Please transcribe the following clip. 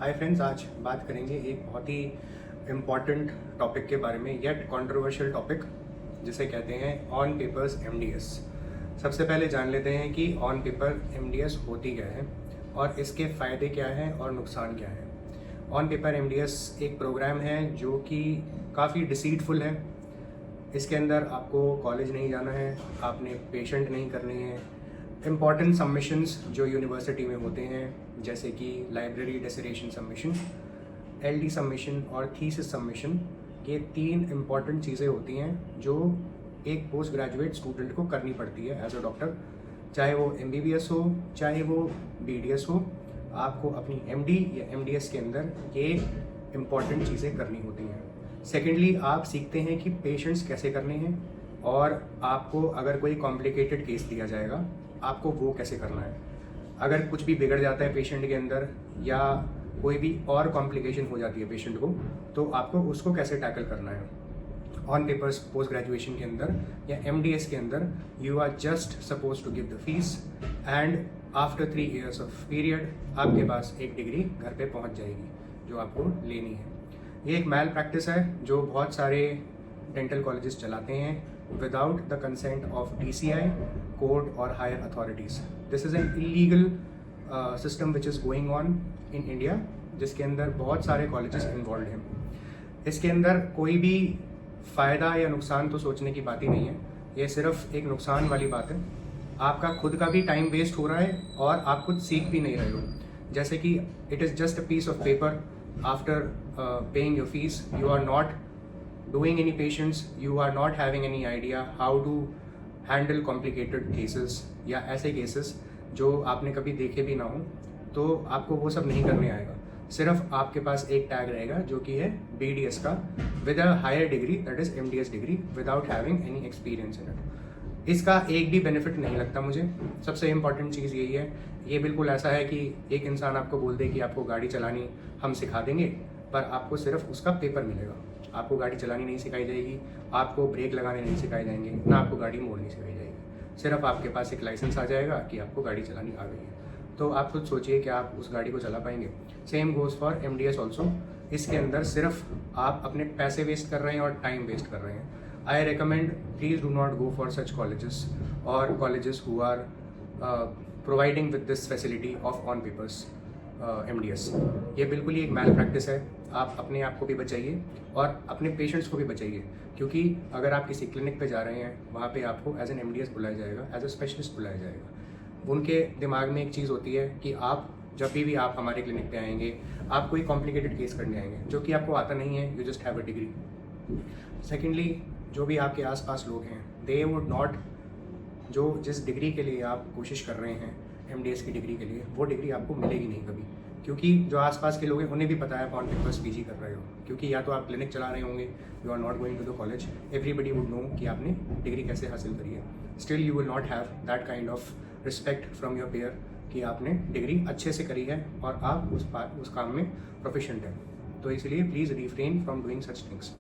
Hi friends, आज बात करेंगे एक बहुत ही इम्पॉर्टेंट टॉपिक के बारे में, येट कंट्रोवर्शियल टॉपिक जिसे कहते हैं ऑन पेपर्स एमडीएस। सबसे पहले जान लेते हैं कि ऑन पेपर एमडीएस होती क्या है और इसके फ़ायदे क्या हैं और नुकसान क्या है। ऑन पेपर एमडीएस एक प्रोग्राम है जो कि काफ़ी डिसीटफुल है। इसके अंदर आपको कॉलेज नहीं जाना है, आपने पेशेंट नहीं करनी है। इम्पॉर्टेंट सबमिशंस जो यूनिवर्सिटी में होते हैं जैसे कि library dissertation submission, LD submission और थीसिस सबमिशन, ये 3 इम्पॉर्टेंट चीज़ें होती हैं जो एक पोस्ट ग्रेजुएट स्टूडेंट को करनी पड़ती है एज अ डॉक्टर। चाहे वो एमबीबीएस हो, चाहे वो बीडीएस हो, आपको अपनी एमडी या एमडीएस के अंदर ये इम्पॉर्टेंट चीज़ें करनी होती हैं। सेकेंडली, आप सीखते हैं कि पेशेंट्स कैसे करने हैं और आपको अगर कोई कॉम्प्लिकेटेड केस दिया जाएगा आपको वो कैसे करना है। अगर कुछ भी बिगड़ जाता है पेशेंट के अंदर या कोई भी और कॉम्प्लिकेशन हो जाती है पेशेंट को, तो आपको उसको कैसे टैकल करना है। ऑन पेपर्स पोस्ट ग्रेजुएशन के अंदर या एमडीएस के अंदर you are just suppose to give the fees and after 3 years of period आपके पास एक डिग्री घर पे पहुंच जाएगी जो आपको लेनी है। ये एक मैल प्रैक्टिस है जो बहुत सारे डेंटल कॉलेजेस चलाते हैं without the consent of DCI, court or higher authorities. This is an illegal system which is going on in India, जिसके अंदर बहुत सारे कॉलेजेस इन्वॉल्व हैं। इसके अंदर कोई भी फ़ायदा या नुकसान तो सोचने की बात ही नहीं है, ये सिर्फ एक नुकसान वाली बात है। आपका खुद का भी टाइम वेस्ट हो रहा है और आप कुछ सीख भी नहीं रहे हो। जैसे कि it is just a piece of paper, after paying your fees you are not doing any patients, you are not having any idea how to handle complicated cases या ऐसे cases जो आपने कभी देखे भी ना हो, तो आपको वो सब नहीं करने आएगा। सिर्फ आपके पास एक टैग रहेगा जो कि है BDS का with a higher degree, that is MDS degree, without having any experience in it. इसका एक भी बेनिफिट नहीं लगता मुझे। सबसे इम्पॉर्टेंट चीज़ यही है, ये बिल्कुल ऐसा है कि एक इंसान आपको बोल दे कि आपको गाड़ी चलानी हम सिखा देंगे, पर आपको सिर्फ उसका पेपर मिलेगा। आपको गाड़ी चलानी नहीं सिखाई जाएगी, आपको ब्रेक लगाने नहीं सिखाए जाएंगे, ना आपको गाड़ी मोड़नी सिखाई जाएगी। सिर्फ आपके पास एक लाइसेंस आ जाएगा कि आपको गाड़ी चलानी आ गई है। तो आप खुद सोचिए कि आप उस गाड़ी को चला पाएंगे। Same goes for MDS also. इसके अंदर सिर्फ आप अपने पैसे वेस्ट कर रहे हैं और टाइम वेस्ट कर रहे हैं। I recommend please do not go for such colleges और colleges who are providing with this facility of on papers MDS। ये बिल्कुल ही एक मैल प्रैक्टिस है। आप अपने आप को भी बचाइए और अपने पेशेंट्स को भी बचाइए, क्योंकि अगर आप किसी क्लिनिक पे जा रहे हैं वहाँ पे आपको एज एन MDS बुलाया जाएगा, एज अ स्पेशलिस्ट बुलाया जाएगा। उनके दिमाग में एक चीज़ होती है कि आप जब भी आप हमारे क्लिनिक पे आएंगे आप कोई कॉम्प्लिकेटेड केस करने आएंगे जो कि आपको आता नहीं है, you just have a degree. Secondly, जो भी आपके आसपास लोग हैं दे वुड नॉट, जो जिस डिग्री के लिए आप कोशिश कर रहे हैं MDS की डिग्री के लिए, वो डिग्री आपको मिलेगी नहीं कभी, क्योंकि जो आसपास के लोग हैं उन्हें भी पता है आप ऑन पेपर्स PG कर रहे हो। क्योंकि या तो आप क्लिनिक चला रहे होंगे, you are not going to the college, everybody would know कि आपने डिग्री कैसे हासिल करी है। Still you will not have that kind of respect from your peer कि आपने डिग्री अच्छे से करी है और आप उस काम में प्रोफिशिएंट हैं। तो इसलिए please refrain from doing such things.